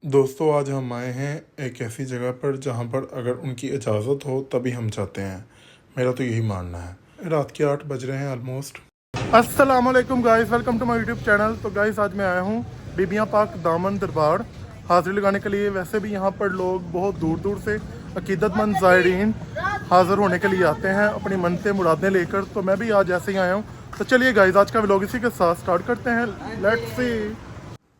दोस्तों आज हम आए हैं एक ऐसी जगह पर जहाँ पर अगर उनकी इजाज़त हो तभी हम जाते हैं। मेरा तो यही मानना है। रात के 8 बज रहे हैं ऑलमोस्ट। अस्सलाम वालेकुम guys, welcome to my YouTube channel. तो गाइस आज मैं आया हूँ बीबियाँ पाक दामन दरबार हाज़िरी लगाने के लिए। वैसे भी यहाँ पर लोग बहुत दूर दूर से अकीदतमंद ज़ायरीन हाज़िर होने के लिए आते हैं अपनी मन्नतें मुरादें लेकर। तो मैं भी आज ऐसे ही आया हूँ। तो चलिए गाइस आज का व्लॉग इसी के साथ स्टार्ट करते हैं। Let's see.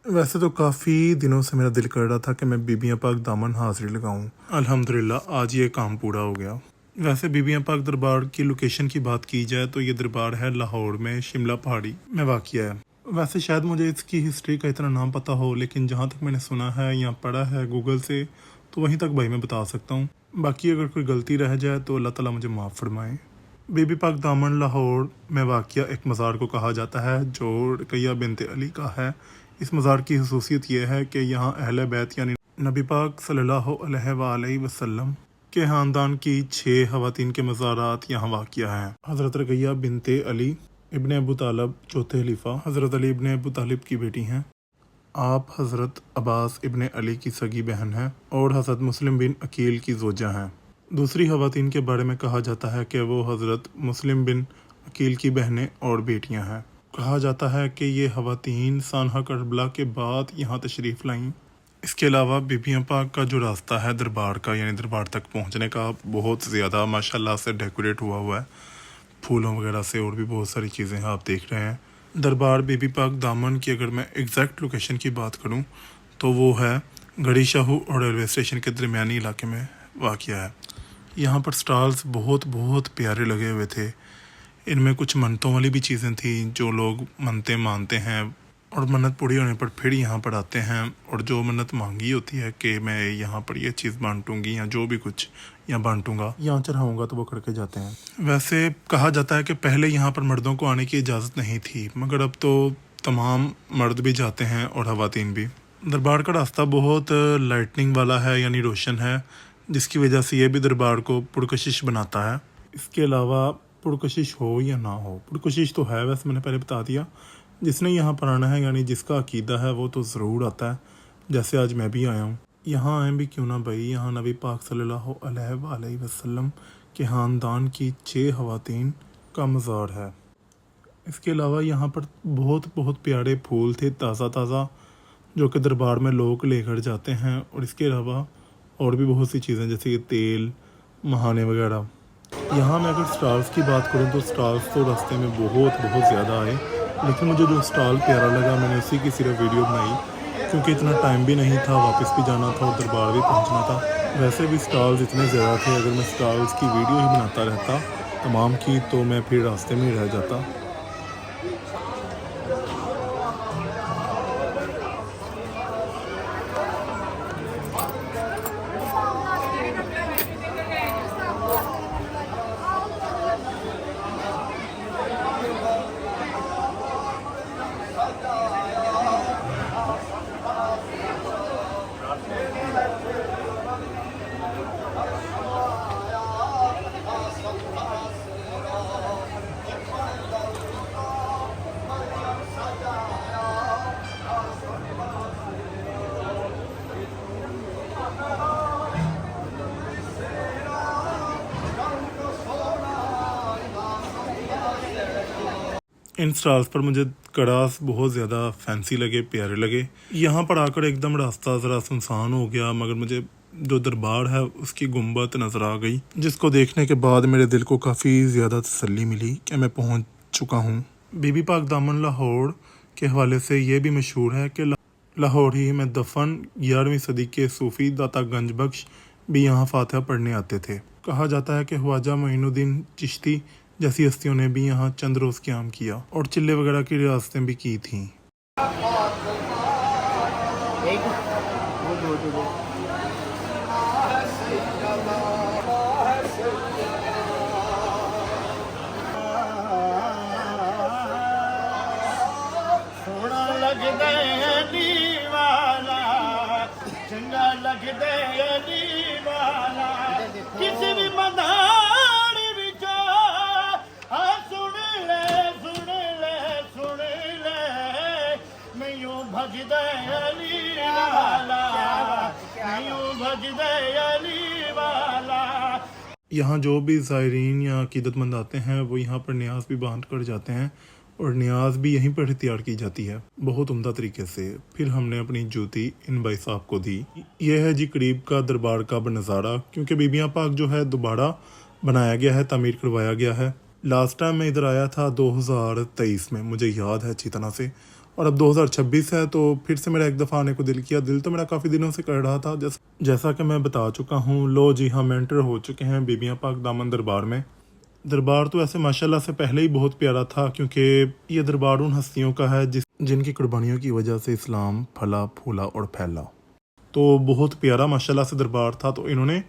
वैसे तो काफ़ी दिनों से मेरा दिल कर रहा था कि मैं बीबियाँ पाक दामन हाज़िरी लगाऊं। अल्हम्दुलिल्लाह आज ये काम पूरा हो गया। वैसे बीबियाँ पाक दरबार की लोकेशन की बात की जाए तो ये दरबार है लाहौर में शिमला पहाड़ी में वाक़िया है। वैसे शायद मुझे इसकी हिस्ट्री का इतना नाम पता हो, लेकिन जहाँ तक मैंने सुना है या पढ़ा है गूगल से तो वहीं तक भाई मैं बता सकता हूँ। बाकी अगर कोई गलती रह जाए तो अल्लाह ताला मुझे माफ़ फरमाए। बीबी पाक दामन लाहौर में वाक़िया एक मज़ार को कहा जाता है जो रुकैया बिनते अली का है। इस मज़ार की खसूसियत यह है कि यहाँ अहले बैत यानी नबी पाक सल्लल्लाहु अलैहि वसल्लम के ख़ानदान की 6 ख़वातीन के मज़ारात यहाँ वाक़िया हैं। हज़रत रुकैया बिनते अली इब्ने अबू तालिब चौथे खलीफा हज़रत अली इब्ने अबू तालिब की बेटी हैं। आप हज़रत अब्बास इब्ने अली की सगी बहन हैं और हज़रत मुस्लिम बिन अकील की ज़ोजा हैं। दूसरी ख़वातीन के बारे में कहा जाता है कि वो हज़रत मुस्लिम बिन अकील की बहनें और बेटियां हैं। कहा जाता है कि ये ख़वातीन सानहा करबला के बाद यहाँ तशरीफ़ लाईं। इसके अलावा बीबियाँ पाक का जो रास्ता है दरबार का यानी दरबार तक पहुँचने का बहुत ज़्यादा माशाल्लाह से डेकोरेट हुआ है फूलों वगैरह से, और भी बहुत सारी चीज़ें आप देख रहे हैं। दरबार बीबी पाक दामन की अगर मैं एग्जैक्ट लोकेशन की बात करूं तो वो है गड़ी शाहू और रेलवे स्टेशन के दरमियानी इलाके में वाक़िया है। यहाँ पर स्टॉल्स बहुत प्यारे लगे हुए थे। इनमें कुछ मन्नतों वाली भी चीज़ें थी जो लोग मन्नतें मानते हैं और मन्नत पूरी होने पर फिर यहाँ पर आते हैं और जो मन्नत मांगी होती है कि मैं यहाँ पर ये चीज़ बांटूंगी या जो भी कुछ यहाँ बांटूंगा यहाँ चढ़ाऊँगा तो वो करके जाते हैं। वैसे कहा जाता है कि पहले यहाँ पर मर्दों को आने की इजाज़त नहीं थी, मगर अब तो तमाम मर्द भी जाते हैं और ख़वातीन भी। दरबार का रास्ता बहुत लाइटनिंग वाला है यानी रोशन है, जिसकी वजह से ये भी दरबार को पुरकशिश बनाता है। इसके अलावा पुरकशिश हो या ना हो, पुरकशिश तो है, वैसे मैंने पहले बता दिया। जिसने यहाँ पर आना है यानी जिसका अकीदा है वो तो ज़रूर आता है, जैसे आज मैं भी आया हूँ। यहाँ आए भी क्यों ना भाई, यहाँ नबी पाक सल्लल्लाहु अलैहि वसल्लम के ख़ानदान की 6 ख़वातीन का मज़ार है। इसके अलावा यहाँ पर बहुत प्यारे फूल थे ताज़ा जो कि दरबार में लोग लेकर जाते हैं। और इसके अलावा और भी बहुत सी चीज़ें जैसे कि तेल महाने वगैरह। यहाँ मैं अगर स्टॉल्स की बात करूँ तो स्टॉल्स तो रास्ते में बहुत ज़्यादा आए, लेकिन मुझे जो स्टॉल प्यारा लगा मैंने उसी की सिर्फ वीडियो बनाई, क्योंकि इतना टाइम भी नहीं था, वापस भी जाना था और दरबार भी पहुँचना था। वैसे भी स्टॉल्स इतने ज़्यादा थे, अगर मैं स्टॉल्स की वीडियो ही बनाता रहता तमाम की तो मैं फिर रास्ते में ही रह जाता। इन स्टॉल्स पर मुझे कड़ास बहुत ज़्यादा फैंसी लगे, प्यारे लगे। यहाँ पर आकर एकदम रास्ता ज़रा सुनसान हो गया, मगर मुझे जो दरबार है उसकी गुंबद नज़र आ गई, जिसको देखने के बाद मेरे दिल को काफ़ी ज़्यादा तसल्ली मिली कि मैं पहुँच चुका हूँ। बीबी पाक दामन लाहौर के हवाले से ये भी मशहूर है कि लाहौर ही में दफन 11वीं सदी के सूफ़ी दाता गंज बख्श भी यहाँ फातिहा पढ़ने आते थे। कहा जाता है कि ख्वाजा मोइनुद्दीन चिश्ती जैसी हस्तियों ने भी यहाँ चंद रोज़ क़याम किया और चिल्ले वगैरह की रियासतें भी की थीं। किसी भी मदार विचो सुन ले मैं यूं भजदे अली वाला मस्जिद अली वाला। यहाँ जो भी ज़ायरीन या अक़ीदतमंद आते हैं वो यहाँ पर न्याज भी बांध कर जाते हैं और न्याज भी यहीं पर तैयार की जाती है बहुत उम्दा तरीके से। फिर हमने अपनी जूती इन भाई साहब को दी। यह है जी करीब का दरबार का नज़ारा, क्योंकि बीबियाँ पाक जो है दोबारा बनाया गया है, तामीर करवाया गया है। लास्ट टाइम मैं इधर आया था 2023 में, मुझे याद है अच्छी तरह से, और अब 2026 है तो फिर से मेरा एक दफ़ा आने को दिल किया। दिल तो मेरा काफ़ी दिनों से कर रहा था, जैसा कि मैं बता चुका हूँ। लो जी, हम एंटर हो चुके हैं बीबियाँ पाक दामन दरबार में। दरबार तो ऐसे माशाल्लाह से पहले ही बहुत प्यारा था, क्योंकि ये दरबार उन हस्तियों का है जिनकी कुर्बानियों की वजह से इस्लाम फला फूला और फैला। तो बहुत प्यारा माशाल्लाह से दरबार था, तो इन्होंने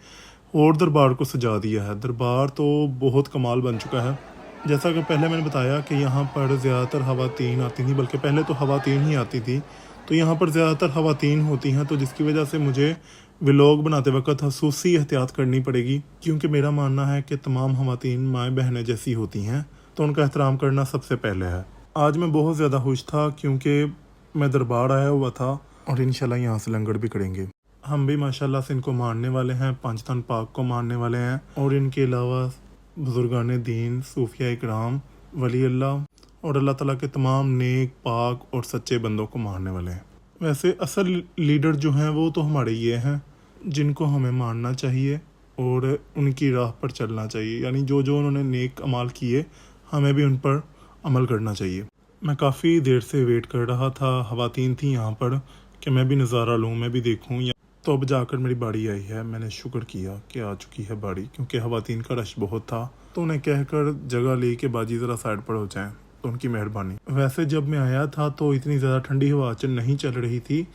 और दरबार को सजा दिया है। दरबार तो बहुत कमाल बन चुका है। जैसा कि पहले मैंने बताया कि यहाँ पर ज़्यादातर ख़वातीन आती थी, बल्कि पहले तो ख़वातीन ही आती थी, तो यहाँ पर ज़्यादातर ख़वातीन होती हैं, तो जिसकी वजह से मुझे व्लॉग बनाते वक्त खसूसी एहतियात करनी पड़ेगी, क्योंकि मेरा मानना है कि तमाम ख़वातीन माएँ बहनें जैसी होती हैं, तो उनका एहतराम करना सबसे पहले है। आज मैं बहुत ज़्यादा खुश था क्योंकि मैं दरबार आया हुआ था और इंशाल्लाह यहाँ से लंगर भी करेंगे। हम भी माशाल्लाह से इनको मानने वाले हैं, पंचतन पाक को मानने वाले हैं, और इनके अलावा बुजुर्गान दीन, सूफिया इकराम, वली अल्लाह और अल्लाह ताला के तमाम नेक पाक और सच्चे बंदों को मानने वाले हैं। वैसे असल लीडर जो हैं वो तो हमारे ये हैं, जिनको हमें मानना चाहिए और उनकी राह पर चलना चाहिए। यानी जो जो उन्होंने नेक अमाल किए, हमें भी उन पर अमल करना चाहिए। मैं काफ़ी देर से वेट कर रहा था, ख़वातीन थी यहाँ पर कि मैं भी नज़ारा लूँ, मैं भी देखूँ। तो अब जाकर मेरी बारी आई है। मैंने शुक्र किया कि आ चुकी है बारी, क्योंकि ख़वातीन का रश बहुत था, तो उन्हें कहकर जगह ले के बाजी ज़रा साइड पर हो जाएं, तो उनकी मेहरबानी। वैसे जब मैं आया था तो इतनी ज़्यादा ठंडी हवा नहीं चल रही थी।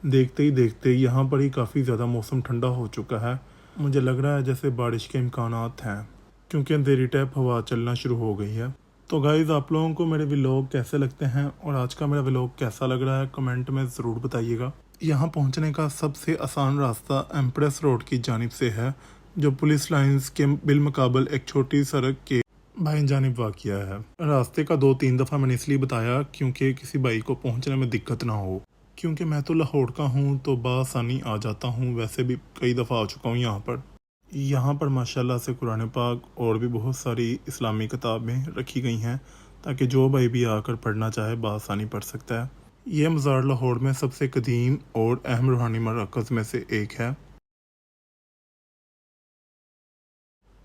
देखते ही देखते यहाँ पर ही काफ़ी ज़्यादा मौसम ठंडा हो चुका है। मुझे लग रहा है जैसे बारिश के इम्कानात हैं, क्योंकि अंधेरी टाइप हवा चलना शुरू हो गई है। तो गाइज़, आप लोगों को मेरे व्लॉग कैसे लगते हैं और आज का मेरा व्लॉग कैसा लग रहा है, कमेंट में ज़रूर बताइएगा। यहाँ पहुँचने का सबसे आसान रास्ता एम्प्रेस रोड की जानिब से है, जो पुलिस लाइंस के बिलमुकाबल एक छोटी सड़क के बाईं जानिब वाक़िया है। रास्ते का 2-3 दफ़ा मैंने इसलिए बताया क्योंकि किसी भाई को पहुँचने में दिक्कत ना हो, क्योंकि मैं तो लाहौर का हूँ तो बासानी आ जाता हूँ। वैसे भी कई दफ़ा आ चुका हूँ यहाँ पर माशाल्लाह से कुरान पाक और भी बहुत सारी इस्लामी किताबें रखी गई हैं, ताकि जो भाई भी आकर पढ़ना चाहे बासानी पढ़ सकता है। ये मज़ार लाहौर में सबसे कदीम और अहम रूहानी मरकज़ में से एक है।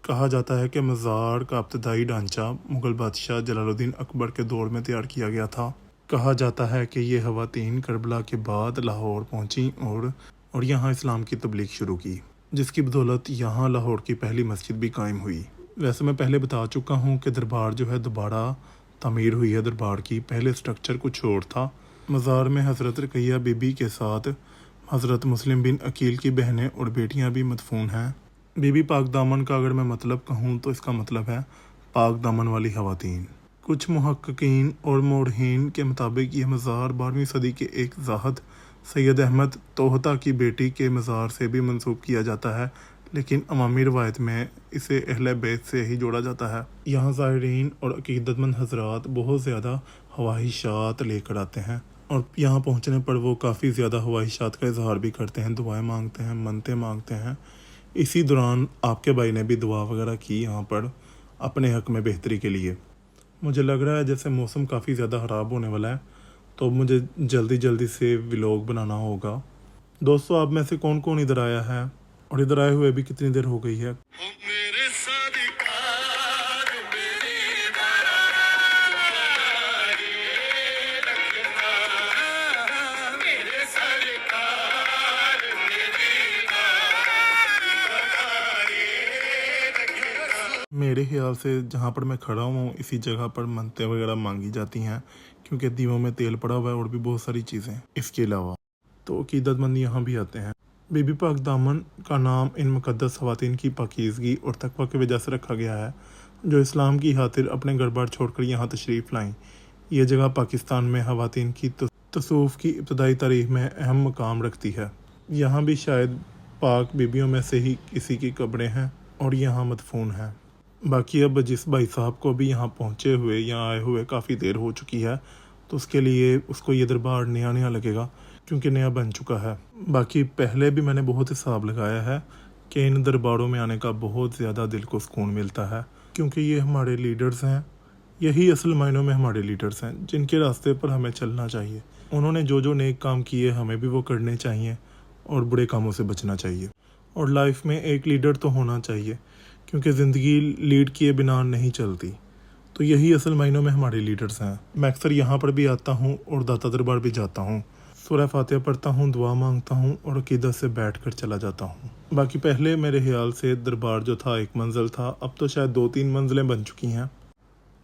कहा जाता है कि मज़ार का इब्तदाई ढांचा मुग़ल बादशाह जलालुद्दीन अकबर के दौर में तैयार किया गया था। कहा जाता है कि ये ख़वातीन करबला के बाद लाहौर पहुंची और यहाँ इस्लाम की तबलीग शुरू की, जिसकी बदौलत यहाँ लाहौर की पहली मस्जिद भी कायम हुई। वैसे मैं पहले बता चुका हूँ कि दरबार जो है दोबारा तामीर हुई है। दरबार की पहले स्ट्रक्चर कुछ और था। मज़ार में हज़रत रक़ैया बीबी के साथ हज़रत मुस्लिम बिन अकील की बहनें और बेटियाँ भी मदफून हैं। बीबी पाक दामन का अगर मैं मतलब कहूँ तो इसका मतलब है पाक दामन वाली ख़वातीन। कुछ मुहक्किकीन और मोरहीन के मुताबिक ये मज़ार 12वीं सदी के एक ज़ाहद सैयद अहमद तोहता की बेटी के मज़ार से भी मंसूब किया जाता है, लेकिन अवामी रवायत में इसे अहले बैत से ही जोड़ा जाता है। यहाँ ज़ायरीन और अक़ीदतमंद हज़रात बहुत ज़्यादा ख्वाहिशात लेकर आते हैं, और यहाँ पहुँचने पर वो काफ़ी ज़्यादा ख्वाहिशात का इजहार भी करते हैं, दुआएं मांगते हैं, मन्नतें मांगते हैं। इसी दौरान आपके भाई ने भी दुआ वगैरह की यहाँ पर अपने हक़ में बेहतरी के लिए। मुझे लग रहा है जैसे मौसम काफ़ी ज़्यादा ख़राब होने वाला है, तो मुझे जल्दी से व्लॉग बनाना होगा। दोस्तों, आप में से कौन कौन इधर आया है और इधर आए हुए भी कितनी देर हो गई है? मेरे ख्याल से जहाँ पर मैं खड़ा हूँ इसी जगह पर मन्नतें वगैरह मांगी जाती हैं, क्योंकि दीवों में तेल पड़ा हुआ है और भी बहुत सारी चीज़ें इसके अलावा। तो अक़ीदतमंद यहाँ भी आते हैं। बीबी पाक दामन का नाम इन मुक़द्दस ख़वातीन की पाकीज़गी और तक़वा की वजह से रखा गया है, जो इस्लाम की खातिर अपने घर बार छोड़कर यहाँ तशरीफ़ लाईं। ये जगह पाकिस्तान में ख़वातीन की तसूफ़ की इब्तदाई तारीख़ में अहम मकाम रखती है। यहाँ भी शायद पाक बीबियों में से ही किसी की कब्रें हैं और यहाँ मदफून हैं। बाकी अब जिस भाई साहब को भी यहाँ पहुँचे हुए या आए हुए काफ़ी देर हो चुकी है, तो उसके लिए उसको ये दरबार नया लगेगा, क्योंकि नया बन चुका है। बाकी पहले भी मैंने बहुत हिसाब लगाया है कि इन दरबारों में आने का बहुत ज़्यादा दिल को सुकून मिलता है, क्योंकि ये हमारे लीडर्स हैं, यही असल मायनों में हमारे लीडर्स हैं जिनके रास्ते पर हमें चलना चाहिए। उन्होंने जो जो नेक काम किए हमें भी वो करने चाहिए और बुरे कामों से बचना चाहिए। और लाइफ में एक लीडर तो होना चाहिए, क्योंकि ज़िंदगी लीड किए बिना नहीं चलती। तो यही असल मायनों में हमारे लीडर्स हैं। मैं अक्सर यहाँ पर भी आता हूँ और दाता दरबार भी जाता हूँ, सूरह फातिहा पढ़ता हूँ, दुआ मांगता हूँ और अकीदत से बैठ कर चला जाता हूँ। बाकी पहले मेरे ख्याल से दरबार जो था एक मंजिल था, अब तो शायद 2-3 मंजिलें बन चुकी हैं।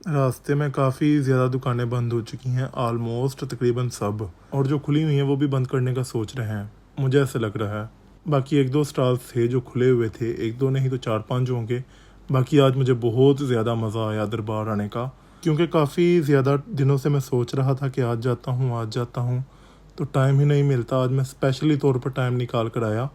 रास्ते में काफ़ी ज़्यादा दुकानें बंद हो चुकी हैं, आलमोस्ट तकरीबन सब, और जो खुली हुई हैं वो भी बंद करने का सोच रहे हैं, मुझे ऐसे लग रहा है। बाकी 1-2 स्टॉल्स थे जो खुले हुए थे, 1-2 नहीं तो 4-5 होंगे। बाकी आज मुझे बहुत ज़्यादा मज़ा आया दरबार आने का, क्योंकि काफ़ी ज़्यादा दिनों से मैं सोच रहा था कि आज जाता हूँ, तो टाइम ही नहीं मिलता। आज मैं स्पेशली तौर पर टाइम निकाल कर आया,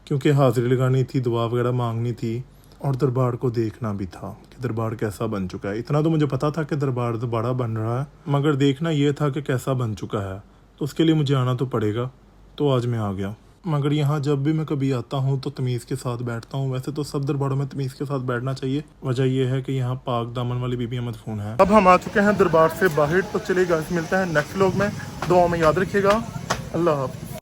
क्योंकि हाज़िरी लगानी थी, दुआ वगैरह मांगनी थी और दरबार को देखना भी था कि दरबार कैसा बन चुका है। इतना तो मुझे पता था कि दरबार दोबारा बन रहा है, मगर देखना ये था कि कैसा बन चुका है, तो उसके लिए मुझे आना तो पड़ेगा। तो आज मैं आ गया। मगर यहाँ जब भी मैं कभी आता हूँ तो तमीज़ के साथ बैठता हूँ। वैसे तो सब दरबारों में तमीज़ के साथ बैठना चाहिए, वजह यह है कि यहाँ पाक दामन वाली बीबियाँ मदफून हैं। अब हम आ चुके हैं दरबार से बाहर, तो चलिए गाइस मिलते हैं नेक्स्ट व्लॉग में। दुआ में याद रखिएगा। अल्लाह हाफ़िज़।